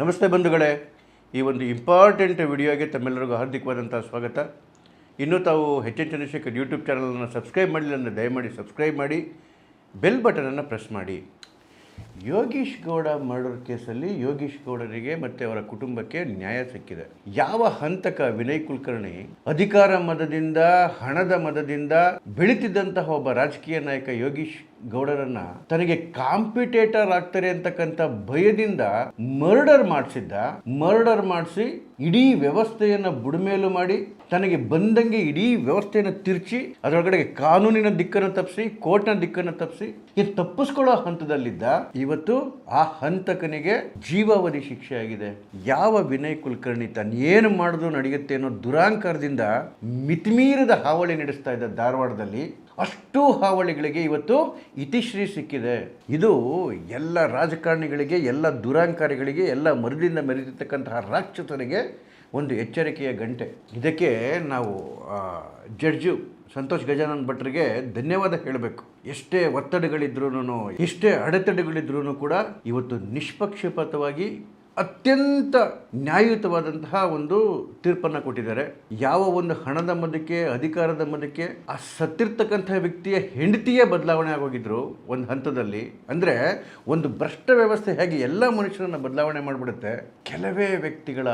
ನಮಸ್ತೆ ಬಂಧುಗಳೇ, ಈ ಒಂದು ಇಂಪಾರ್ಟೆಂಟ್ ವಿಡಿಯೋಗೆ ತಮ್ಮೆಲ್ಲರಿಗೂ ಹಾರ್ದಿಕವಾದಂಥ ಸ್ವಾಗತ. ಇನ್ನೂ ತಾವು ಎಚ್ ಎನ್ ಚಂದ್ರಶೇಖರ್ ಯೂಟ್ಯೂಬ್ ಚಾನಲನ್ನು ಸಬ್ಸ್ಕ್ರೈಬ್ ಮಾಡಿಲ್ಲ ಅಂದರೆ ದಯಮಾಡಿ ಸಬ್ಸ್ಕ್ರೈಬ್ ಮಾಡಿ, ಬೆಲ್ ಬಟನನ್ನು ಪ್ರೆಸ್ ಮಾಡಿ. ಯೋಗೀಶ್ ಗೌಡ ಮರ್ಡರ್ ಕೇಸಲ್ಲಿ ಯೋಗೀಶ್ ಗೌಡರಿಗೆ ಮತ್ತು ಅವರ ಕುಟುಂಬಕ್ಕೆ ನ್ಯಾಯ ಸಿಕ್ಕಿದೆ. ಯಾವ ಹಂತಕ ವಿನಯ್ ಕುಲಕರ್ಣಿ ಅಧಿಕಾರ ಮದದಿಂದ, ಹಣದ ಮದದಿಂದ ಬೆಳೀತಿದ್ದಂತಹ ಒಬ್ಬ ರಾಜಕೀಯ ನಾಯಕ ಯೋಗೀಶ್ ಗೌಡರನ್ನ ತನಗೆ ಕಾಂಪಿಟೇಟರ್ ಆಗ್ತಾರೆ ಅಂತಕ್ಕಂಥ ಭಯದಿಂದ ಮರ್ಡರ್ ಮಾಡಿಸಿ ಇಡೀ ವ್ಯವಸ್ಥೆಯನ್ನು ಬುಡಮೇಲು ಮಾಡಿ, ತನಗೆ ಬಂದಂಗೆ ಇಡೀ ವ್ಯವಸ್ಥೆಯನ್ನು ತಿರ್ಚಿ, ಅದರೊಳಗಡೆ ಕಾನೂನಿನ ದಿಕ್ಕನ್ನು ತಪ್ಪಿಸಿ, ಕೋರ್ಟ್ನ ದಿಕ್ಕನ್ನು ತಪ್ಪಿಸಿ ತಪ್ಪಿಸ್ಕೊಳ್ಳೋ ಹಂತದಲ್ಲಿದ್ದ ಇವತ್ತು ಆ ಹಂತಕನಿಗೆ ಜೀವಾವಧಿ ಶಿಕ್ಷೆ ಆಗಿದೆ. ಯಾವ ವಿನಯ್ ಕುಲಕರ್ಣಿ ಏನು ಮಾಡಿದ್ರು ನಡೆಯುತ್ತೆ ಅನ್ನೋ ದುರಾಂಕಾರದಿಂದ ಮಿತಿಮೀರಿದ ಹಾವಳಿ ನಡೆಸ್ತಾ ಇದ್ದ ಧಾರವಾಡದಲ್ಲಿ, ಅಷ್ಟು ಹಾವಳಿಗಳಿಗೆ ಇವತ್ತು ಇತಿಶ್ರೀ ಸಿಕ್ಕಿದೆ. ಇದು ಎಲ್ಲ ರಾಜಕಾರಣಿಗಳಿಗೆ, ಎಲ್ಲ ದುರಾಂಕಾರಿಗಳಿಗೆ, ಎಲ್ಲ ಮರದಿಂದ ಮೆರೆದಿರ್ತಕ್ಕಂತಹ ರಾಕ್ಷಸರಿಗೆ ಒಂದು ಎಚ್ಚರಿಕೆಯ ಗಂಟೆ. ಇದಕ್ಕೆ ನಾವು ಜಡ್ಜು ಸಂತೋಷ್ ಗಜಾನನ್ ಭಟ್ರಿಗೆ ಧನ್ಯವಾದ ಹೇಳಬೇಕು. ಎಷ್ಟೇ ಒತ್ತಡಗಳಿದ್ರೂ, ಎಷ್ಟೇ ಅಡೆತಡೆಗಳಿದ್ರೂ ಕೂಡ ಇವತ್ತು ನಿಷ್ಪಕ್ಷಪಾತವಾಗಿ ಅತ್ಯಂತ ನ್ಯಾಯಯುತವಾದಂತಹ ಒಂದು ತೀರ್ಪನ್ನು ಕೊಟ್ಟಿದ್ದಾರೆ. ಯಾವ ಒಂದು ಹಣದ ಮದಕ್ಕೆ, ಅಧಿಕಾರದ ಮದಕ್ಕೆ ಆ ಸತ್ತಿರ್ತಕ್ಕಂಥ ವ್ಯಕ್ತಿಯ ಹೆಂಡತಿಯೇ ಬದಲಾವಣೆ ಆಗೋಗಿದ್ರು ಒಂದು ಹಂತದಲ್ಲಿ. ಅಂದರೆ ಒಂದು ಭ್ರಷ್ಟ ವ್ಯವಸ್ಥೆ ಹೇಗೆ ಎಲ್ಲ ಮನುಷ್ಯರನ್ನು ಬದಲಾವಣೆ ಮಾಡಿಬಿಡುತ್ತೆ, ಕೆಲವೇ ವ್ಯಕ್ತಿಗಳ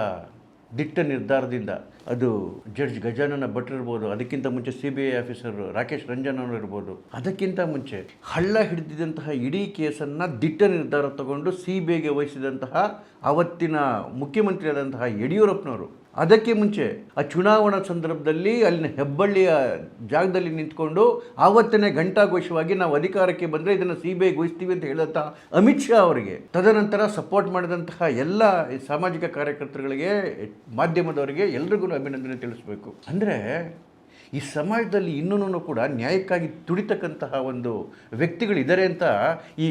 ದಿಟ್ಟ ನಿರ್ಧಾರದಿಂದ. ಅದು ಜಡ್ಜ್ ಗಜಾನನ ಭಟ್ ಇರ್ಬೋದು, ಅದಕ್ಕಿಂತ ಮುಂಚೆ CBI ಆಫೀಸರ್ ರಾಕೇಶ್ ರಂಜನ್ ಅವರು ಇರ್ಬೋದು, ಅದಕ್ಕಿಂತ ಮುಂಚೆ ಹಳ್ಳ ಹಿಡಿದಿದ್ದಂತಹ ಇಡೀ ಕೇಸನ್ನು ದಿಟ್ಟ ನಿರ್ಧಾರ ತಗೊಂಡು CBIಗೆ ವಹಿಸಿದಂತಹ ಅವತ್ತಿನ ಮುಖ್ಯಮಂತ್ರಿಯಾದಂತಹ ಯಡಿಯೂರಪ್ಪನವರು, ಅದಕ್ಕೆ ಮುಂಚೆ ಆ ಚುನಾವಣಾ ಸಂದರ್ಭದಲ್ಲಿ ಅಲ್ಲಿನ ಹೆಬ್ಬಳ್ಳಿಯ ಜಾಗದಲ್ಲಿ ನಿಂತ್ಕೊಂಡು ಆವತ್ತನೇ ಘಂಟಾಘೋಷವಾಗಿ ನಾವು ಅಧಿಕಾರಕ್ಕೆ ಬಂದರೆ ಇದನ್ನು CBIಗೆ ವಹಿಸ್ತೀವಿ ಅಂತ ಹೇಳಿದಂತಹ ಅಮಿತ್ ಶಾ ಅವರಿಗೆ, ತದನಂತರ ಸಪೋರ್ಟ್ ಮಾಡಿದಂತಹ ಎಲ್ಲ ಸಾಮಾಜಿಕ ಕಾರ್ಯಕರ್ತರುಗಳಿಗೆ, ಮಾಧ್ಯಮದವರಿಗೆ ಎಲ್ರಿಗೂ ಅಭಿನಂದನೆ ತಿಳಿಸಬೇಕು. ಅಂದರೆ ಈ ಸಮಾಜದಲ್ಲಿ ಇನ್ನೂ ಕೂಡ ನ್ಯಾಯಕ್ಕಾಗಿ ತುಡಿತಕ್ಕಂತಹ ಒಂದು ವ್ಯಕ್ತಿಗಳಿದ್ದಾರೆ ಅಂತ ಈ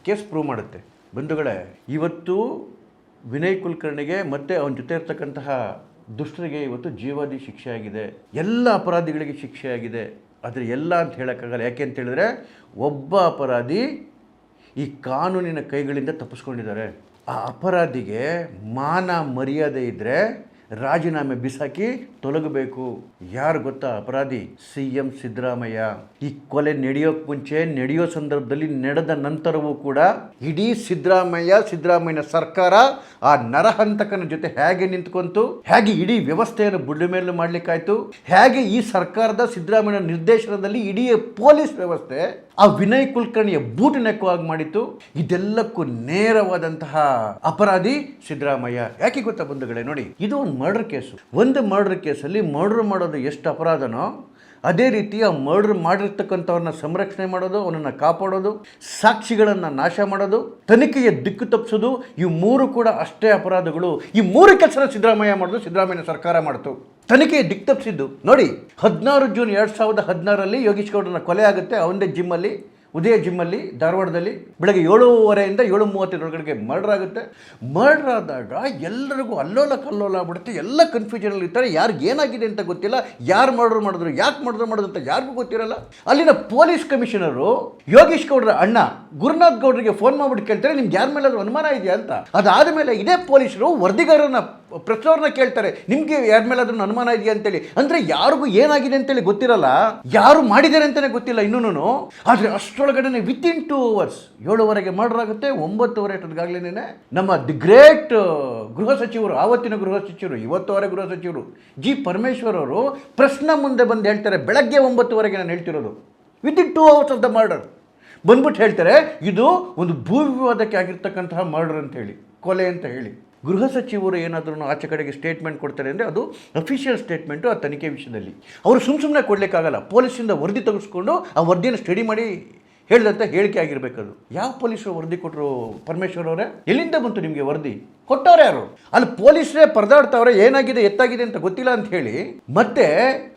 ಕೇಸ್ ಪ್ರೂವ್ ಮಾಡುತ್ತೆ. ಬಂಧುಗಳೇ, ಇವತ್ತು ವಿನಯ್ ಕುಲಕರ್ಣಿಗೆ ಮತ್ತು ಅವನ ಜೊತೆ ಇರ್ತಕ್ಕಂತಹ ದುಷ್ಟರಿಗೆ ಇವತ್ತು ಜೀವಾವಧಿ ಶಿಕ್ಷೆ ಆಗಿದೆ. ಎಲ್ಲ ಅಪರಾಧಿಗಳಿಗೆ ಶಿಕ್ಷೆ ಆಗಿದೆ. ಆದರೆ ಎಲ್ಲ ಅಂತ ಹೇಳೋಕ್ಕಾಗಲ್ಲ. ಯಾಕೆ ಅಂತ ಹೇಳಿದ್ರೆ, ಒಬ್ಬ ಅಪರಾಧಿ ಈ ಕಾನೂನಿನ ಕೈಗಳಿಂದ ತಪ್ಪಿಸ್ಕೊಂಡಿದ್ದಾರೆ. ಆ ಅಪರಾಧಿಗೆ ಮಾನ ಮರ್ಯಾದೆ ಇದ್ದರೆ ರಾಜೀನಾಮೆ ಬಿಸಾಕಿ ತೊಲಗಬೇಕು. ಯಾರು ಗೊತ್ತಾ ಅಪರಾಧಿ? CM ಸಿದ್ದರಾಮಯ್ಯ. ಈ ಕೊಲೆ ನಡೆಯೋಕ್ಕೆ ಮುಂಚೆ, ನಡೆಯೋ ಸಂದರ್ಭದಲ್ಲಿ, ನಡೆದ ನಂತರವೂ ಕೂಡ ಇಡೀ ಸಿದ್ದರಾಮಯ್ಯನ ಸರ್ಕಾರ ಆ ನರಹಂತಕನ ಜೊತೆ ಹೇಗೆ ನಿಂತ್ಕೊಂತು, ಹೇಗೆ ಇಡೀ ವ್ಯವಸ್ಥೆಯನ್ನು ಬುಡಮೇಲು ಮಾಡಲಿಕ್ಕಾಯ್ತು, ಹೇಗೆ ಈ ಸರ್ಕಾರದ ಸಿದ್ದರಾಮಯ್ಯನ ನಿರ್ದೇಶನದಲ್ಲಿ ಇಡೀ ಪೊಲೀಸ್ ವ್ಯವಸ್ಥೆ ಆ ವಿನಯ್ ಕುಲಕರ್ಣಿಯ ಬೂಟು ನೆಕ್ಕುವಾಗಿ ಮಾಡಿತ್ತು. ಇದೆಲ್ಲಕ್ಕೂ ನೇರವಾದಂತಹ ಅಪರಾಧಿ ಸಿದ್ದರಾಮಯ್ಯ. ಯಾಕೆ ಗೊತ್ತಾ ಬಂಧುಗಳೇ, ನೋಡಿ, ಇದು ಒಂದು ಮರ್ಡರ್ ಕೇಸು. ಒಂದು ಮರ್ಡರ್ ಕೇಸಲ್ಲಿ ಮರ್ಡರ್ ಮಾಡೋದು ಎಷ್ಟು ಅಪರಾಧನೋ, ಅದೇ ರೀತಿ ಆ ಮರ್ಡರ್ ಮಾಡಿರ್ತಕ್ಕಂಥವ್ರನ್ನ ಸಂರಕ್ಷಣೆ ಮಾಡೋದು, ಅವನನ್ನು ಕಾಪಾಡೋದು, ಸಾಕ್ಷಿಗಳನ್ನು ನಾಶ ಮಾಡೋದು, ತನಿಖೆಯ ದಿಕ್ಕು ತಪ್ಪಿಸೋದು, ಈ ಮೂರು ಕೂಡ ಅಷ್ಟೇ ಅಪರಾಧಗಳು. ಈ ಮೂರು ಕೆಲಸ ಸಿದ್ದರಾಮಯ್ಯ ಮಾಡೋದು, ಸಿದ್ದರಾಮಯ್ಯನ ಸರ್ಕಾರ ಮಾಡಿತು. ತನಿಖೆಯ ದಿಕ್ಕು ತಪ್ಪಿಸಿದ್ದು ನೋಡಿ, 16 ಜೂನ್ 2016 ಯೋಗೀಶ್ ಗೌಡನ ಕೊಲೆ ಆಗುತ್ತೆ. ಅವನದೇ ಜಿಮ್ಮಲ್ಲಿ, ಉದಯ ಜಿಮ್ಮಲ್ಲಿ, ಧಾರವಾಡದಲ್ಲಿ ಬೆಳಗ್ಗೆ 7:30 7:30 ಮರ್ಡರ್ ಆಗುತ್ತೆ. ಮರ್ಡರ್ ಆದಾಗ ಎಲ್ಲರಿಗೂ ಅಲ್ಲೋಲ ಕಲ್ಲೋಲ ಆಗ್ಬಿಡುತ್ತೆ. ಎಲ್ಲ ಕನ್ಫ್ಯೂಷನಲ್ಲಿ ಇರ್ತಾರೆ. ಯಾರಿಗೆ ಏನಾಗಿದೆ ಅಂತ ಗೊತ್ತಿಲ್ಲ, ಯಾರು ಮರ್ಡರ್ ಮಾಡಿದ್ರು, ಯಾಕೆ ಮರ್ಡರ್ ಮಾಡೋದು ಅಂತ ಯಾರಿಗೂ ಗೊತ್ತಿರಲ್ಲ. ಅಲ್ಲಿನ ಪೊಲೀಸ್ ಕಮಿಷನರು ಯೋಗೀಶ್ ಗೌಡರ ಅಣ್ಣ ಗುರುನಾಥ್ ಗೌಡರಿಗೆ ಫೋನ್ ಮಾಡ್ಬಿಟ್ಟು ಕೇಳ್ತಾರೆ, ನಿಮ್ಗೆ ಯಾರ ಮೇಲಾದ್ರೂ ಅನುಮಾನ ಇದೆಯಾ ಅಂತ. ಅದಾದ ಮೇಲೆ ಇದೇ ಪೊಲೀಸರು ವರದಿಗಾರನ ಪ್ರಶ್ನವ್ರನ್ನ ಕೇಳ್ತಾರೆ, ನಿಮಗೆ ಯಾರ ಮೇಲಾದ್ರೂ ಅನುಮಾನ ಇದೆಯಾ ಅಂತೇಳಿ. ಅಂದರೆ ಯಾರಿಗೂ ಏನಾಗಿದೆ ಅಂತೇಳಿ ಗೊತ್ತಿರಲ್ಲ, ಯಾರು ಮಾಡಿದ್ದಾರೆ ಅಂತಲೇ ಗೊತ್ತಿಲ್ಲ ಇನ್ನೂ. ಆದರೆ ಅಷ್ಟರೊಳಗಡೆ ವಿತಿನ್ 2 hours 7:00 ಮರ್ಡರ್ ಆಗುತ್ತೆ. 9:00 ನಮ್ಮ ದಿ ಗ್ರೇಟ್ ಗೃಹ ಸಚಿವರು, ಆವತ್ತಿನ ಗೃಹ ಸಚಿವರು, ಇವತ್ತುವರೆ ಗೃಹ ಸಚಿವರು ಜಿ ಪರಮೇಶ್ವರ್ ಅವರು ಪ್ರಶ್ನೆ ಮುಂದೆ ಬಂದು ಹೇಳ್ತಾರೆ, ಬೆಳಗ್ಗೆ 9:00 ನಾನು ಹೇಳ್ತಿರೋದು, within 2 hours of the murder ಬಂದ್ಬಿಟ್ಟು ಹೇಳ್ತಾರೆ, ಇದು ಒಂದು ಭೂ ವಿವಾದಕ್ಕೆ ಆಗಿರ್ತಕ್ಕಂತಹ ಮರ್ಡರ್ ಅಂತ ಹೇಳಿ, ಕೊಲೆ ಅಂತ ಹೇಳಿ. ಗೃಹ ಸಚಿವರು ಏನಾದರೂ ಆಚೆ ಕಡೆಗೆ ಸ್ಟೇಟ್ಮೆಂಟ್ ಕೊಡ್ತಾರೆ ಅಂದರೆ ಅದು ಅಫಿಷಿಯಲ್ ಸ್ಟೇಟ್ಮೆಂಟು. ಆ ತನಿಖೆ ವಿಷಯದಲ್ಲಿ ಅವರು ಸುಮ್ಮನೆ ಕೊಡಲಿಕ್ಕಾಗಲ್ಲ. ಪೊಲೀಸಿಂದ ವರದಿ ತೆಗೆಸ್ಕೊಂಡು ಆ ವರದಿಯನ್ನು ಸ್ಟಡಿ ಮಾಡಿ ಹೇಳಿದಂಥ ಹೇಳಿಕೆ ಆಗಿರಬೇಕದು. ಯಾವ ಪೊಲೀಸರು ವರದಿ ಕೊಟ್ಟರು ಪರಮೇಶ್ವರ್ ಅವರೇ? ಎಲ್ಲಿಂದ ಬಂತು ನಿಮಗೆ ವರದಿ? ಕೊಟ್ಟವ್ರು ಯಾರು? ಅಲ್ಲಿ ಪೊಲೀಸರೇ ಪರದಾಡ್ತಾವ್ರೆ, ಏನಾಗಿದೆ ಎತ್ತಾಗಿದೆ ಅಂತ ಗೊತ್ತಿಲ್ಲ ಅಂತ ಹೇಳಿ. ಮತ್ತೆ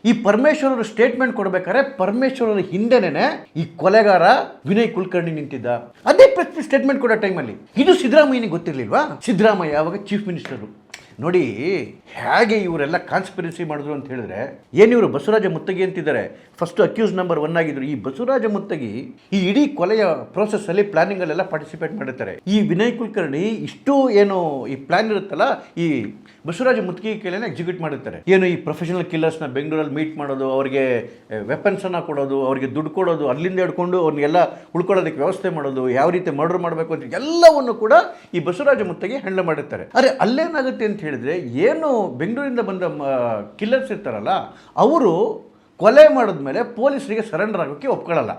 ಈ ಪರಮೇಶ್ವರ್ ಅವರು ಸ್ಟೇಟ್ಮೆಂಟ್ ಕೊಡ್ಬೇಕಾದ್ರೆ ಪರಮೇಶ್ವರ್ ಅವರ ಹಿಂದೆನೇ ಈ ಕೊಲೆಗಾರ ವಿನಯ್ ಕುಲಕರ್ಣಿ ನಿಂತಿದ್ದ. ಅದೇ ಸ್ಟೇಟ್ಮೆಂಟ್ ಕೊಡೋ ಟೈಮಲ್ಲಿ ಇದು ಸಿದ್ದರಾಮಯ್ಯನಿಗೆ ಗೊತ್ತಿರಲಿಲ್ವಾ? ಸಿದ್ದರಾಮಯ್ಯ ಅವಾಗ ಚೀಫ್ ಮಿನಿಸ್ಟರು. ನೋಡಿ ಹೇಗೆ ಇವರೆಲ್ಲ ಕಾನ್ಸ್ಪಿರಸಿ ಮಾಡಿದ್ರು ಅಂತ ಹೇಳಿದ್ರೆ, ಏನು ಇವರು ಬಸವರಾಜ ಮುತ್ತಗಿ ಅಂತಿದ್ದಾರೆ, ಫಸ್ಟ್ ಅಕ್ಯೂಸ್ ನಂಬರ್ 1 ಆಗಿದ್ರು. ಈ ಬಸವರಾಜ ಮುತ್ತಗಿ ಈ ಇಡೀ ಕೊಲೆಯ ಪ್ರೋಸೆಸ್ ಅಲ್ಲಿ ಪ್ಲಾನಿಂಗ್ ಅಲ್ಲೆಲ್ಲ ಪಾರ್ಟಿಸಿಪೇಟ್ ಮಾಡಿರ್ತಾರೆ. ಈ ವಿನಯ್ ಕುಲಕರ್ಣಿ ಇಷ್ಟು ಏನು ಈ ಪ್ಲಾನ್ ಇರುತ್ತಲ್ಲ, ಈ ಬಸವರಾಜ ಮುತ್ತಗಿ ಕೈಲೇನೆ ಎಕ್ಸಿಕ್ಯೂಟ್ ಮಾಡಿರ್ತಾರೆ. ಏನು ಈ ಪ್ರೊಫೆಷನಲ್ ಕಿಲ್ಲರ್ಸ್ನ ಬೆಂಗಳೂರಲ್ಲಿ ಮೀಟ್ ಮಾಡೋದು, ಅವರಿಗೆ ವೆಪನ್ಸನ್ನು ಕೊಡೋದು, ಅವರಿಗೆ ದುಡ್ಡು ಕೊಡೋದು, ಅಲ್ಲಿಂದ ಹಿಡ್ಕೊಂಡು ಅವ್ರನ್ನೆಲ್ಲ ಉಳ್ಕೊಳ್ಳೋದಕ್ಕೆ ವ್ಯವಸ್ಥೆ ಮಾಡೋದು, ಯಾವ ರೀತಿ ಮರ್ಡರ್ ಮಾಡಬೇಕು ಅಂತ ಎಲ್ಲವನ್ನು ಕೂಡ ಈ ಬಸವರಾಜ ಮುತ್ತಗಿ ಹ್ಯಾಂಡಲ್ ಮಾಡಿರ್ತಾರೆ. ಅರೆ ಅಲ್ಲೇನಾಗುತ್ತೆ ಅಂತ ಹೇಳಿದ್ರೆ, ಏನು ಬೆಂಗಳೂರಿಂದ ಬಂದ ಕಿಲ್ಲರ್ಸ್ ಇರ್ತಾರಲ್ಲ, ಅವರು ಕೊಲೆ ಮಾಡಿದ್ಮೇಲೆ ಪೊಲೀಸರಿಗೆ ಸರೆಂಡರ್ ಆಗೋಕ್ಕೆ ಒಪ್ಕೊಳ್ಳಲ್ಲ.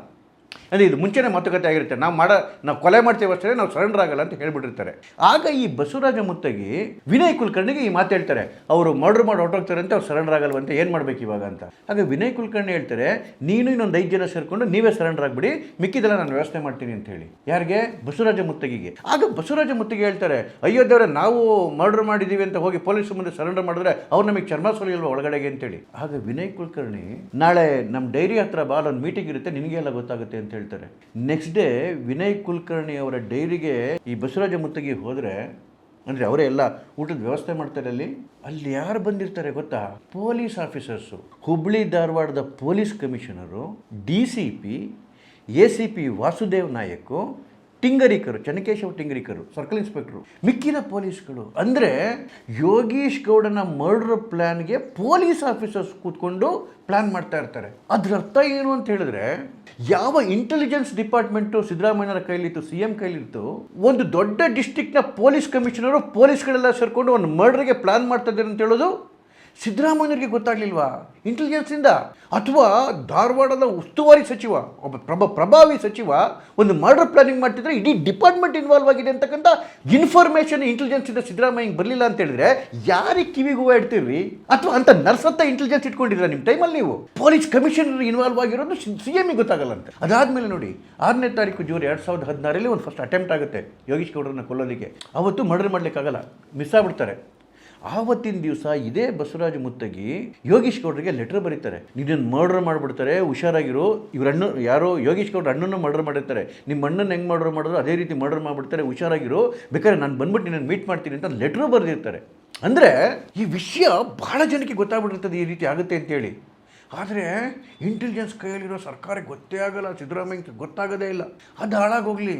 ಅಂದರೆ ಇದು ಮುಂಚೆನೇ ಮಾತುಕತೆ ಆಗಿರುತ್ತೆ, ನಾವು ಕೊಲೆ ಮಾಡ್ತೀವಿ ಅಷ್ಟೇ, ನಾವು ಸರೆಂಡರ್ ಆಗಲ್ಲ ಅಂತ ಹೇಳ್ಬಿಟ್ಟಿರ್ತಾರೆ. ಆಗ ಈ ಬಸವರಾಜ ಮುತ್ತಗಿ ವಿನಯ್ ಕುಲಕರ್ಣಿಗೆ ಈ ಮಾತು ಹೇಳ್ತಾರೆ, ಅವರು ಮರ್ಡರ್ ಮಾಡಿ ಹೊರಟೋಗ್ತಾರೆ ಅಂತ, ಅವ್ರು ಸರೆಂಡರ್ ಆಗಲ್ವಂತ, ಏನು ಮಾಡ್ಬೇಕು ಇವಾಗ ಅಂತ. ಆಗ ವಿನಯ್ ಕುಲಕರ್ಣಿ ಹೇಳ್ತಾರೆ, ನೀನು ಇನ್ನೊಂದು 5 ಜನ ಸೇರಿಕೊಂಡು ನೀವೇ ಸರೆಂಡರ್ ಆಗಿಬಿಡಿ, ಮಿಕ್ಕಿದೆಲ್ಲ ನಾನು ವ್ಯವಸ್ಥೆ ಮಾಡ್ತೀನಿ ಅಂತ ಹೇಳಿ. ಯಾರಿಗೆ? ಬಸವರಾಜ ಮುತ್ತಗಿಗೆ. ಆಗ ಬಸವರಾಜ ಮುತ್ತಗಿ ಹೇಳ್ತಾರೆ, ಅಯ್ಯೋ ದೇವ್ರೆ, ನಾವು ಮರ್ಡರ್ ಮಾಡಿದ್ದೀವಿ ಅಂತ ಹೋಗಿ ಪೊಲೀಸ್ ಮುಂದೆ ಸರೆಂಡರ್ ಮಾಡಿದ್ರೆ ಅವ್ರು ನಮಗೆ ಚರ್ಮ ಸುಲಿಯಲ್ವ ಒಳಗಡೆಗೆ ಅಂತೇಳಿ. ಆಗ ವಿನಯ್ ಕುಲಕರ್ಣಿ, ನಾಳೆ ನಮ್ಮ ಡೈರಿ ಹತ್ರ ಬಾ, ಒಂದು ಮೀಟಿಂಗ್ ಇರುತ್ತೆ, ನಿನಗೆ ಎಲ್ಲ ಗೊತ್ತಾಗುತ್ತೆ ಅಂತ ಹೇಳ್ತಾರೆ. ನೆಕ್ಸ್ಟ್ ಡೇ ವಿನಯ್ ಕುಲಕರ್ಣಿ ಅವರ ಡೈರಿಗೆ ಈ ಬಸವರಾಜ ಮುತ್ತಗಿ ಹೋದರೆ, ಅಂದರೆ ಅವರೇ ಎಲ್ಲ ಊಟದ ವ್ಯವಸ್ಥೆ ಮಾಡ್ತಾರೆ. ಅಲ್ಲಿ ಯಾರು ಬಂದಿರ್ತಾರೆ ಗೊತ್ತಾ? Police officers. ಹುಬ್ಳಿ ಧಾರವಾಡದ police commissioner, DCP, ACP Vasudev Nayak, ಟಿಂಗರಿಕರು, ಚನ್ನಕೇಶವ ಟಿಂಗರಿಕರು, ಸರ್ಕಲ್ ಇನ್ಸ್ಪೆಕ್ಟರು, ಮಿಕ್ಕಿದ ಪೊಲೀಸ್ಗಳು. ಅಂದರೆ ಯೋಗೀಶ್ ಗೌಡನ ಮರ್ಡರ್ ಪ್ಲ್ಯಾನ್ಗೆ ಪೊಲೀಸ್ ಆಫೀಸರ್ಸ್ ಕೂತ್ಕೊಂಡು ಪ್ಲ್ಯಾನ್ ಮಾಡ್ತಾ ಇರ್ತಾರೆ. ಅದ್ರ ಅರ್ಥ ಏನು ಅಂತ ಹೇಳಿದ್ರೆ, ಯಾವ ಇಂಟೆಲಿಜೆನ್ಸ್ ಡಿಪಾರ್ಟ್ಮೆಂಟು ಸಿದ್ದರಾಮಯ್ಯರ ಕೈಲಿತ್ತು, CM ಕೈಲಿತ್ತು, ಒಂದು ದೊಡ್ಡ ಡಿಸ್ಟ್ರಿಕ್ಟ್ನ ಪೊಲೀಸ್ ಕಮಿಷನರು, ಪೊಲೀಸ್ಗಳೆಲ್ಲ ಸೇರಿಕೊಂಡು ಒಂದು ಮರ್ಡರ್ಗೆ ಪ್ಲ್ಯಾನ್ ಮಾಡ್ತಾ ಇದ್ದಾರೆ ಅಂತ ಹೇಳೋದು ಸಿದ್ದರಾಮಯ್ಯರಿಗೆ ಗೊತ್ತಾಗ್ಲಿಲ್ವಾ ಇಂಟೆಲಿಜೆನ್ಸಿಂದ? ಅಥವಾ ಧಾರವಾಡದ ಉಸ್ತುವಾರಿ ಸಚಿವ, ಒಬ್ಬ ಪ್ರಭಾವಿ ಸಚಿವ ಒಂದು ಮರ್ಡರ್ ಪ್ಲಾನಿಂಗ್ ಮಾಡ್ತಿದ್ರೆ ಇಡೀ ಡಿಪಾರ್ಟ್ಮೆಂಟ್ ಇನ್ವಾಲ್ವ್ ಆಗಿದೆ ಅಂತಕ್ಕಂಥ ಇನ್ಫಾರ್ಮೇಷನ್ ಇಂಟೆಲಿಜೆನ್ಸಿಂದ ಸಿದ್ದರಾಮಯ್ಯಗೆ ಬರಲಿಲ್ಲ ಅಂತ ಹೇಳಿದ್ರೆ ಯಾರಿಗೆ ಕಿವಿಗೂ ಇಡ್ತೀರಿ? ಅಥವಾ ಅಂತ ನರ್ಸತ್ತ ಇಂಟೆಲಿಜೆನ್ಸ್ ಇಟ್ಕೊಂಡಿದ್ರ ನಿಮ್ಮ ಟೈಮಲ್ಲಿ ನೀವು? ಪೊಲೀಸ್ ಕಮಿಷನರ್ ಇನ್ವಾಲ್ವ್ ಆಗಿರೋದು CMಗೆ ಗೊತ್ತಾಗಲ್ಲ ಅಂತ. ಅದಾದಮೇಲೆ ನೋಡಿ, 6ನೇ ತಾರೀಕು ಜೂನ್ 2016 ಒಂದು ಫಸ್ಟ್ ಅಟೆಂಪ್ಟ್ ಆಗುತ್ತೆ ಯೋಗೀಶ್ ಗೌಡರನ್ನ ಕೊಲ್ಲೋದಕ್ಕೆ. ಅವತ್ತು ಮರ್ಡರ್ ಮಾಡಲಿಕ್ಕಾಗಲ್ಲ, ಮಿಸ್ ಆಗ್ಬಿಡ್ತಾರೆ. ಆವತ್ತಿನ ದಿವಸ ಇದೇ ಬಸವರಾಜ ಮುತ್ತಗಿ ಯೋಗೀಶ್ ಗೌಡರಿಗೆ ಲೆಟರ್ ಬರೀತಾರೆ, ನೀನನ್ನು ಮರ್ಡರ್ ಮಾಡಿಬಿಡ್ತಾರೆ, ಹುಷಾರಾಗಿರು. ಇವರನ್ನು ಯಾರೋ ಯೋಗೀಶ್ ಗೌಡ್ರ ಅಣ್ಣನ್ನು ಮರ್ಡರ್ ಮಾಡಿರ್ತಾರೆ, ನಿಮ್ಮ ಅಣ್ಣನ ಹೆಂಗೆ ಮರ್ಡರ್ ಮಾಡೋದು ಅದೇ ರೀತಿ ಮರ್ಡರ್ ಮಾಡಿಬಿಡ್ತಾರೆ, ಹುಷಾರಾಗಿರು, ಬೇಕಾದ್ರೆ ನಾನು ಬಂದ್ಬಿಟ್ಟು ನಿನ್ನನ್ನು ಮೀಟ್ ಮಾಡ್ತೀನಿ ಅಂತ ಲೆಟ್ರು ಬರೆದಿರ್ತಾರೆ. ಅಂದರೆ ಈ ವಿಷಯ ಬಹಳ ಜನಕ್ಕೆ ಗೊತ್ತಾಗ್ಬಿಟ್ಟಿರ್ತದೆ ಈ ರೀತಿ ಆಗುತ್ತೆ ಅಂತೇಳಿ. ಆದರೆ ಇಂಟೆಲಿಜೆನ್ಸ್ ಕೈಯಲ್ಲಿರೋ ಸರ್ಕಾರಕ್ಕೆ ಗೊತ್ತೇ ಆಗಲ್ಲ, ಸಿದ್ದರಾಮಯ್ಯ ಗೊತ್ತಾಗೋದೇ ಇಲ್ಲ. ಅದು ಹಾಳಾಗೋಗ್ಲಿ.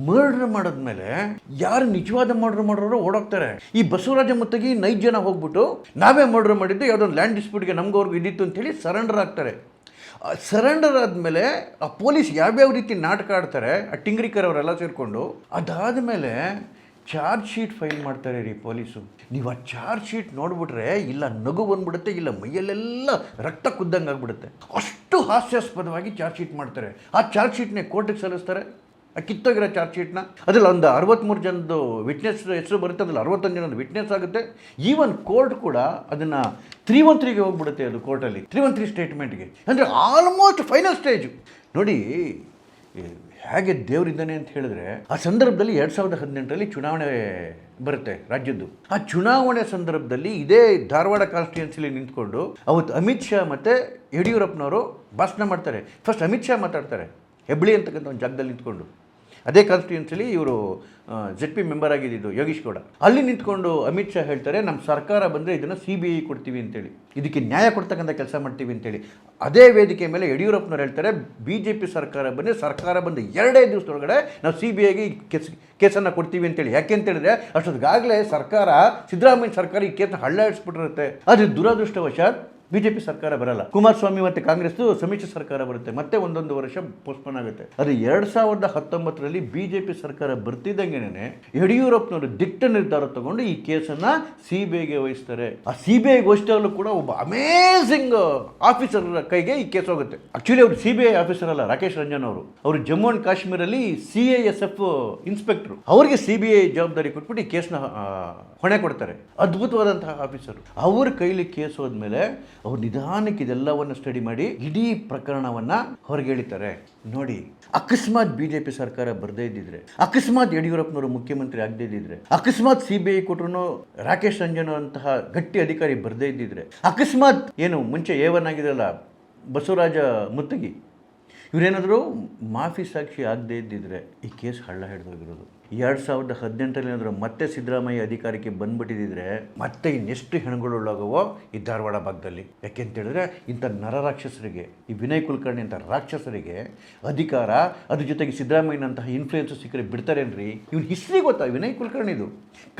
ಮರ್ಡರ್ ಮಾಡಿದ್ಮೇಲೆ ಯಾರು ನಿಜವಾದ ಮರ್ಡರ್ ಮಾಡೋರು ಓಡೋಗ್ತಾರೆ. ಈ ಬಸವರಾಜ ಮುತ್ತಗಿ 5 ಜನ ಹೋಗ್ಬಿಟ್ಟು ನಾವೇ ಮರ್ಡರ್ ಮಾಡಿದ್ದು, ಯಾವುದೊಂದು ಲ್ಯಾಂಡ್ ಡಿಸ್ಪ್ಯೂಟ್ಗೆ ನಮ್ಗವ್ರಿಗೂ ಇದ್ದಿತ್ತು ಅಂತೇಳಿ ಸರೆಂಡರ್ ಆಗ್ತಾರೆ. ಸರೆಂಡರ್ ಆದಮೇಲೆ ಆ ಪೊಲೀಸ್ ಯಾವ್ಯಾವ ರೀತಿ ನಾಟಕ ಆಡ್ತಾರೆ, ಆ ಟಿಂಗ್ರಿಕರ್ ಅವರೆಲ್ಲ ಸೇರಿಕೊಂಡು, ಅದಾದಮೇಲೆ ಚಾರ್ಜ್ ಶೀಟ್ ಫೈಲ್ ಮಾಡ್ತಾರೆ ರೀ ಪೊಲೀಸು. ನೀವು ಆ ಚಾರ್ಜ್ ಶೀಟ್ ನೋಡಿಬಿಟ್ರೆ ಇಲ್ಲ ನಗು ಬಂದ್ಬಿಡುತ್ತೆ, ಇಲ್ಲ ಮೈಯಲ್ಲೆಲ್ಲ ರಕ್ತ ಕುದ್ದಂಗೆ ಆಗಿಬಿಡುತ್ತೆ. ಅಷ್ಟು ಹಾಸ್ಯಾಸ್ಪದವಾಗಿ ಚಾರ್ಜ್ ಶೀಟ್ ಮಾಡ್ತಾರೆ. ಆ ಚಾರ್ಜ್ ಶೀಟ್ನೇ ಕೋರ್ಟಿಗೆ ಸಲ್ಲಿಸ್ತಾರೆ, ಆ ಕಿತ್ತೋಗಿರೋ ಚಾರ್ಜ್ ಶೀಟ್ನ. ಅದ್ರಲ್ಲಿ ಒಂದು 63 ಜನದ್ದು ವಿಟ್ನೆಸ್ ಹೆಸರು ಬರುತ್ತೆ, ಅದ್ರಲ್ಲಿ 61 ಜನದ ವಿಟ್ನೆಸ್ ಆಗುತ್ತೆ. ಈವನ್ ಕೋರ್ಟ್ ಕೂಡ ಅದನ್ನು 313ಗೆ ಹೋಗ್ಬಿಡುತ್ತೆ, ಅದು ಕೋರ್ಟಲ್ಲಿ 313 ಸ್ಟೇಟ್ಮೆಂಟ್ಗೆ. ಅಂದರೆ ಆಲ್ಮೋಸ್ಟ್ ಫೈನಲ್ ಸ್ಟೇಜು. ನೋಡಿ ಹೇಗೆ ದೇವರಿದ್ದಾನೆ ಅಂತ ಹೇಳಿದ್ರೆ, ಆ ಸಂದರ್ಭದಲ್ಲಿ 2018ರಲ್ಲಿ ಚುನಾವಣೆ ಬರುತ್ತೆ ರಾಜ್ಯದ್ದು. ಆ ಚುನಾವಣೆ ಸಂದರ್ಭದಲ್ಲಿ ಇದೇ ಧಾರವಾಡ ಕಾನ್ಸ್ಟಿಟ್ಯೂನ್ಸಿಲಿ ನಿಂತ್ಕೊಂಡು ಅವತ್ತು ಅಮಿತ್ ಶಾ ಮತ್ತು ಯಡಿಯೂರಪ್ಪನವರು ಭಾಷಣ ಮಾಡ್ತಾರೆ. ಫಸ್ಟ್ ಅಮಿತ್ ಶಾ ಮಾತಾಡ್ತಾರೆ, ಹೆಬ್ಳಿ ಅಂತಕ್ಕಂಥ ಒಂದು ಜಾಗದಲ್ಲಿ ನಿಂತ್ಕೊಂಡು. ಅದೇ ಕಾನ್ಸ್ಟಿಟ್ಯೂನ್ಸಿಲಿ ಇವರು ZP ಮೆಂಬರ್ ಆಗಿದ್ದು ಯೋಗೀಶ್ ಗೌಡ. ಅಲ್ಲಿ ನಿಂತ್ಕೊಂಡು ಅಮಿತ್ ಶಾ ಹೇಳ್ತಾರೆ, ನಮ್ಮ ಸರ್ಕಾರ ಬಂದರೆ ಇದನ್ನು CBI ಕೊಡ್ತೀವಿ ಅಂತೇಳಿ, ಇದಕ್ಕೆ ನ್ಯಾಯ ಕೊಡ್ತಕ್ಕಂಥ ಕೆಲಸ ಮಾಡ್ತೀವಿ ಅಂತೇಳಿ. ಅದೇ ವೇದಿಕೆ ಮೇಲೆ ಯಡಿಯೂರಪ್ಪನವ್ರು ಹೇಳ್ತಾರೆ, BJP ಸರ್ಕಾರ ಬಂದು 2 ದಿವಸದೊಳಗಡೆ ನಾವು CBIಗೆ ಕೇಸನ್ನು ಕೊಡ್ತೀವಿ ಅಂತೇಳಿ. ಯಾಕೆ ಅಂತೇಳಿದ್ರೆ ಅಷ್ಟೊತ್ತಿಗಾಗಲೇ ಸರ್ಕಾರ, ಸಿದ್ದರಾಮಯ್ಯ ಸರ್ಕಾರ ಈ ಕೇಸನ್ನ ಹಳ್ಳ ಇಡಿಸ್ಬಿಟ್ಟಿರುತ್ತೆ. ಆದರೆ ದುರದೃಷ್ಟವಶಾತ್ BJP ಸರ್ಕಾರ ಬರಲ್ಲ, ಕುಮಾರಸ್ವಾಮಿ ಮತ್ತು ಕಾಂಗ್ರೆಸ್ದು ಸಮ್ಮಿಶ್ರ ಸರ್ಕಾರ ಬರುತ್ತೆ, ಮತ್ತೆ 1 ವರ್ಷ ಪೋಸ್ಟ್ಪೋನ್ ಆಗುತ್ತೆ. ಆದರೆ 2019ರಲ್ಲಿ BJP ಸರ್ಕಾರ ಬರ್ತಿದ್ದಂಗೆನೇ ಯಡಿಯೂರಪ್ಪನವರು ದಿಟ್ಟ ನಿರ್ಧಾರ ತಗೊಂಡು ಈ ಕೇಸನ್ನು CBIಗೆ ವಹಿಸ್ತಾರೆ. ಆ CBIಗೆ ವಹಿಸಿದಾಗಲೂ ಕೂಡ ಒಬ್ಬ ಅಮೇಝಿಂಗ್ ಆಫೀಸರ್ ಕೈಗೆ ಈ ಕೇಸ್ ಹೋಗುತ್ತೆ. ಆಕ್ಚುಲಿ ಅವರು CBI ಆಫೀಸರ್ ಅಲ್ಲ, ರಾಕೇಶ್ ರಂಜನ್ ಅವರು ಜಮ್ಮು ಅಂಡ್ ಕಾಶ್ಮೀರಲ್ಲಿ CISF ಇನ್ಸ್ಪೆಕ್ಟರ್. ಅವರಿಗೆ CBI ಜವಾಬ್ದಾರಿ ಕೊಟ್ಬಿಟ್ಟು ಈ ಕೇಸ್ನ ಹೊಣೆ ಕೊಡ್ತಾರೆ. ಅದ್ಭುತವಾದಂತಹ ಆಫೀಸರು. ಅವ್ರ ಕೈಲಿ ಕೇಸ್ ಹೋದ್ಮೇಲೆ ಅವ್ರು ನಿಧಾನಕ್ಕೆ ಇದೆಲ್ಲವನ್ನು ಸ್ಟಡಿ ಮಾಡಿ ಇಡೀ ಪ್ರಕರಣವನ್ನು ಹೊರಗೆ ಎಳಿತಾರೆ. ನೋಡಿ, ಅಕಸ್ಮಾತ್ BJP ಸರ್ಕಾರ ಬರದೇ ಇದ್ದಿದ್ರೆ, ಅಕಸ್ಮಾತ್ ಯಡಿಯೂರಪ್ಪನವರು ಮುಖ್ಯಮಂತ್ರಿ ಆಗದೇ ಇದ್ದಿದ್ರೆ, ಅಕಸ್ಮಾತ್ CBI ಕೊಟ್ಟರು ರಾಕೇಶ್ ರಂಜನ್ ಅಂತಹ ಗಟ್ಟಿ ಅಧಿಕಾರಿ ಬರದೇ ಇದ್ದಿದ್ರೆ, ಅಕಸ್ಮಾತ್ ಏನು ಮುಂಚೆ A1 ಆಗಿದ್ರಲ್ಲ ಬಸವರಾಜ ಮುತ್ತಗಿ, ಇವರೇನಾದರೂ ಮಾಫಿ ಸಾಕ್ಷಿ ಆಗದೇ ಇದ್ದಿದ್ರೆ ಈ ಕೇಸ್ ಹಳ್ಳ ಹಿಡಿದೋಗಿರೋದು. 2018 ಏನಾದರೂ ಮತ್ತೆ ಸಿದ್ದರಾಮಯ್ಯ ಅಧಿಕಾರಕ್ಕೆ ಬಂದ್ಬಿಟ್ಟಿದ್ರೆ ಮತ್ತೆ ಇನ್ನೆಷ್ಟು ಹೆಣಗಳುಳ್ಳಾಗವೋ ಈ ಧಾರವಾಡ ಭಾಗದಲ್ಲಿ. ಯಾಕೆಂತೇಳಿದ್ರೆ ಇಂಥ ನರರಾಕ್ಷಸರಿಗೆ, ಈ ವಿನಯ್ ಕುಲಕರ್ಣಿ ಅಂತ ರಾಕ್ಷಸರಿಗೆ ಅಧಿಕಾರ, ಅದ್ರ ಜೊತೆಗೆ ಸಿದ್ದರಾಮಯ್ಯನಂತಹ ಇನ್ಫ್ಲೂಯೆನ್ಸ್ ಸಿಕ್ಕರೆ ಬಿಡ್ತಾರೇನ್ರಿ? ಇವ್ನ ಹಿಸ್ಟ್ರಿ ಗೊತ್ತಾ ವಿನಯ್ ಕುಲಕರ್ಣಿದು?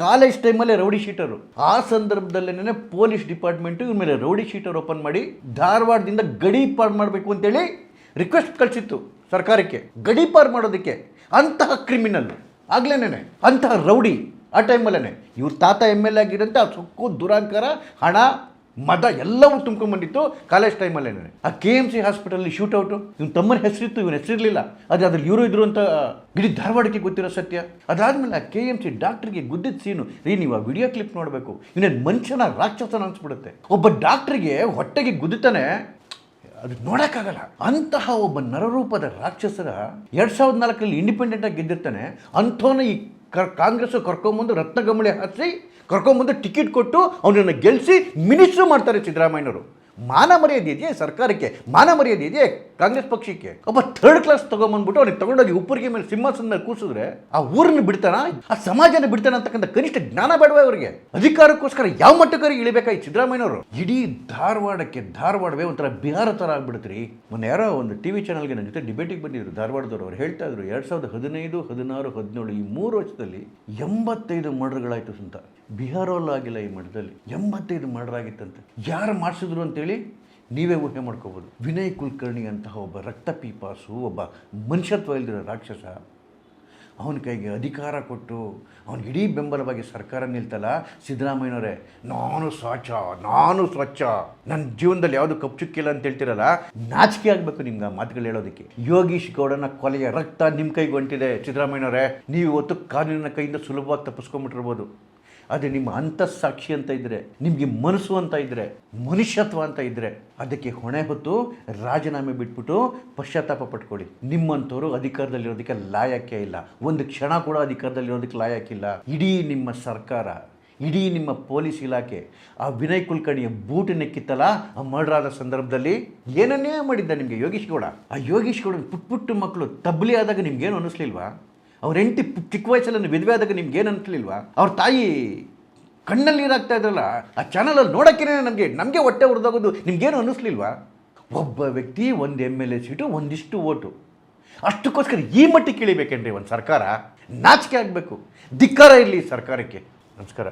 ಕಾಲೇಜ್ ಟೈಮಲ್ಲೇ ರೌಡಿ ಶೀಟರು. ಆ ಸಂದರ್ಭದಲ್ಲೇನೆ ಪೊಲೀಸ್ ಡಿಪಾರ್ಟ್ಮೆಂಟು ಇವ್ರ ಮೇಲೆ ರೌಡಿ ಶೀಟರ್ ಓಪನ್ ಮಾಡಿ ಧಾರವಾಡದಿಂದ ಗಡೀಪಾರು ಮಾಡಬೇಕು ಅಂತೇಳಿ ರಿಕ್ವೆಸ್ಟ್ ಕಳಿಸಿತ್ತು ಸರ್ಕಾರಕ್ಕೆ. ಗಡೀಪಾರು ಮಾಡೋದಕ್ಕೆ ಅಂತಹ ಕ್ರಿಮಿನಲ್ ಆಗ್ಲೇನೆ, ಅಂತಹ ರೌಡಿ ಆ ಟೈಮಲ್ಲೇ. ಇವ್ರ ತಾತ MLA ಆಗಿರೋಂಥ ಆ ಸೊಕ್ಕು, ದುರಾಂಕಾರ, ಹಣ, ಮದ ಎಲ್ಲವೂ ತುಂಬ್ಕೊಂಡ್ಬಂದಿತ್ತು ಕಾಲೇಜ್ ಟೈಮಲ್ಲೇನೆ. ಆ KMC ಹಾಸ್ಪಿಟಲಲ್ಲಿ ಶೂಟೌಟು, ಇವನ ತಮ್ಮನ ಹೆಸರಿತ್ತು, ಇವನ ಹೆಸರಿರಲಿಲ್ಲ. ಅದ್ರಲ್ಲಿ ಇವರು ಇದ್ರು ಅಂತ ಇಡೀ ಧಾರವಾಡಕ್ಕೆ ಗೊತ್ತಿರೋ ಸತ್ಯ. ಅದಾದಮೇಲೆ ಆ KMC ಡಾಕ್ಟ್ರಿಗೆ ಗುದ್ದಿದ ಸೀನು ನೀವು ಆ ವಿಡಿಯೋ ಕ್ಲಿಪ್ ನೋಡಬೇಕು. ಇವನೇನು ಮನುಷ್ಯನ ರಾಕ್ಷಸನ ಅನಿಸ್ಬಿಡುತ್ತೆ. ಒಬ್ಬ ಡಾಕ್ಟ್ರಿಗೆ ಹೊಟ್ಟೆಗೆ ಗುದ್ದುತ್ತಾನೆ, ಅದು ನೋಡೋಕ್ಕಾಗಲ್ಲ. ಅಂತಹ ಒಬ್ಬ ನರರೂಪದ ರಾಕ್ಷಸರ 2004 ಇಂಡಿಪೆಂಡೆಂಟಾಗಿ ಗೆದ್ದಿರ್ತಾನೆ. ಅಂಥವನ್ನ ಈ ಕಾಂಗ್ರೆಸ್ ಕರ್ಕೊಂಬಂದು ರತ್ನಗಮಳೆ ಹಾರಿಸಿ ಕರ್ಕೊಂಬಂದು ಟಿಕೆಟ್ ಕೊಟ್ಟು ಅವನನ್ನು ಗೆಲ್ಲಿಸಿ ಮಿನಿಸ್ಟ್ರು ಮಾಡ್ತಾರೆ ಸಿದ್ದರಾಮಯ್ಯನವರು. ಮಾನ ಮರ್ಯಾದೆ ಇದೆಯೇ ಸರ್ಕಾರಕ್ಕೆ? ಮಾನ ಮರ್ಯಾದೆ ಇದೆಯೇ ಕಾಂಗ್ರೆಸ್ ಪಕ್ಷಕ್ಕೆ? ಒಬ್ಬ ಥರ್ಡ್ ಕ್ಲಾಸ್ ತೊಗೊಂಬಂದ್ಬಿಟ್ಟು ಅವ್ನಿಗೆ ತಗೊಂಡೋಗಿ ಉಪ್ಪರಿಗೆ ಮೇಲೆ ಸಿಂಹಾಸನ ಮೇಲೆ ಕೂಸಿದ್ರೆ ಆ ಊರನ್ನು ಬಿಡ್ತಾನ, ಆ ಸಮಾಜನ ಬಿಡ್ತಾನ ಅಂತಕ್ಕಂಥ ಕನಿಷ್ಠ ಜ್ಞಾನ ಬೇಡವೇ ಅವರಿಗೆ? ಅಧಿಕಾರಕ್ಕೋಸ್ಕರ ಯಾವ ಮಟ್ಟಕ್ಕೆ ಇಳಿಬೇಕಾಗಿ ಸಿದ್ದರಾಮಯ್ಯನವರು? ಇಡೀ ಧಾರವಾಡವೇ ಒಂಥರ ಬಿಹಾರ ಥರ ಆಗ್ಬಿಡುತ್ತೀರಿ. ಮೊನ್ನೆ ಯಾರೋ ಒಂದು TV ಚಾನಲ್ಗೆ ನನ್ನ ಜೊತೆ ಡಿಬೇಟಿಗೆ ಬಂದಿದ್ರು ಧಾರವಾಡದವರು. ಅವ್ರು ಹೇಳ್ತಾ ಇದ್ರು 2015, 16, 17 ಈ 3 ವರ್ಷದಲ್ಲಿ 85 ಮರ್ಡರ್ಗಳಾಯಿತು ಅಂತ. ಬಿಹಾರಲ್ಲಾಗಿಲ್ಲ, ಈ ಮಠದಲ್ಲಿ 85 ಮರ್ಡರ್ ಆಗಿತ್ತಂತೆ. ಯಾರು ಮಾಡಿಸಿದ್ರು ಅಂತೇಳಿ ನೀವೇ ಊಹೆ ಮಾಡ್ಕೋಬೋದು. ವಿನಯ್ ಕುಲಕರ್ಣಿ ಅಂತಹ ಒಬ್ಬ ರಕ್ತಪೀಪಾಸು, ಒಬ್ಬ ಮನುಷ್ಯತ್ವ ಇಲ್ದಿರೋ ರಾಕ್ಷಸ, ಅವನ ಕೈಗೆ ಅಧಿಕಾರ ಕೊಟ್ಟು ಅವನಿಗೆ ಇಡೀ ಬೆಂಬಲವಾಗಿ ಸರ್ಕಾರ ನಿಲ್ತಲ್ಲ. ಸಿದ್ದರಾಮಯ್ಯನವರೇ, ನಾನು ಸ್ವಚ್ಛ, ನನ್ನ ಜೀವನದಲ್ಲಿ ಯಾವುದು ಕಪ್ಪುಚುಕ್ಕಿಲ್ಲ ಅಂತ ಹೇಳ್ತಿರಲ್ಲ, ನಾಚಿಕೆ ಆಗಬೇಕು ನಿಮ್ಗೆ ಆ ಮಾತುಗಳು ಹೇಳೋದಕ್ಕೆ. ಯೋಗೀಶ್ ಗೌಡನ ಕೊಲೆಯ ರಕ್ತ ನಿಮ್ಮ ಕೈಗೆ ಹೊಂಟಿದೆ ಸಿದ್ದರಾಮಯ್ಯನವರೇ. ನೀವು ಇವತ್ತು ಕಾನೂನಿನ ಕೈಯಿಂದ ಸುಲಭವಾಗಿ ತಪ್ಪಿಸ್ಕೊಂಬಿಟ್ಟಿರ್ಬೋದು. ಅದು ನಿಮ್ಮ ಅಂತಸ್ಸಾಕ್ಷಿ ಅಂತ ಇದ್ದರೆ, ನಿಮಗೆ ಮನಸ್ಸು ಅಂತ ಇದ್ದರೆ, ಮನುಷ್ಯತ್ವ ಅಂತ ಇದ್ದರೆ ಅದಕ್ಕೆ ಹೊಣೆ ಹೊತ್ತು ರಾಜೀನಾಮೆ ಬಿಟ್ಬಿಟ್ಟು ಪಶ್ಚಾತ್ತಾಪ ಪಟ್ಕೊಳ್ಳಿ. ನಿಮ್ಮಂಥವ್ರು ಅಧಿಕಾರದಲ್ಲಿರೋದಕ್ಕೆ ಲಾಯಕ್ಕೆ ಇಲ್ಲ, ಒಂದು ಕ್ಷಣ ಕೂಡ ಅಧಿಕಾರದಲ್ಲಿರೋದಕ್ಕೆ ಲಾಯಕ್ಕಿಲ್ಲ. ಇಡೀ ನಿಮ್ಮ ಸರ್ಕಾರ, ಇಡೀ ನಿಮ್ಮ ಪೊಲೀಸ್ ಇಲಾಖೆ ಆ ವಿನಯ್ ಕುಲಕರ್ಣಿಯ ಬೂಟನ್ನೆಕ್ಕಿತ್ತಲ್ಲ ಆ ಮರ್ಡರ್ ಆದ ಸಂದರ್ಭದಲ್ಲಿ. ಏನನ್ನೇ ಮಾಡಿದ್ದ ನಿಮಗೆ ಯೋಗೀಶ್ ಗೌಡ? ಆ ಯೋಗೀಶ್ ಗೌಡ ಪುಟ್ಟ ಮಕ್ಕಳು ತಬ್ಲಿ ಆದಾಗ ನಿಮ್ಗೇನು ಅನ್ನಿಸ್ಲಿಲ್ವಾ? ಅವ್ರ ಹೆಂಡತಿ ಚಿಕ್ಕ ವಯಸ್ಸಲ್ಲಿ ವಿಧವೆ ಆದಾಗ ನಿಮ್ಗೇನು ಅನಿಸ್ಲಿಲ್ವಾ? ಅವ್ರ ತಾಯಿ ಕಣ್ಣಲ್ಲಿ ನೀರಾಗ್ತಾ ಇದ್ರಲ್ಲ ಆ ಚಾನಲಲ್ಲಿ ನೋಡೋಕ್ಕೇ ನಮಗೆ ಹೊಟ್ಟೆ ಹೊಡೆದೋಗೋದು ನಿಮ್ಗೇನು ಅನ್ನಿಸ್ಲಿಲ್ವಾ? ಒಬ್ಬ ವ್ಯಕ್ತಿ ಒಂದು MLA ಸೀಟು, ಒಂದಿಷ್ಟು ಓಟು, ಅಷ್ಟಕ್ಕೋಸ್ಕರ ಈ ಮಟ್ಟಿಗೆ ಇಳಿಬೇಕೇನ್ರಿ ಒಂದು ಸರ್ಕಾರ? ನಾಚಿಕೆ ಆಗಬೇಕು. ಧಿಕ್ಕಾರ ಇರಲಿ ಸರ್ಕಾರಕ್ಕೆ. ನಮಸ್ಕಾರ.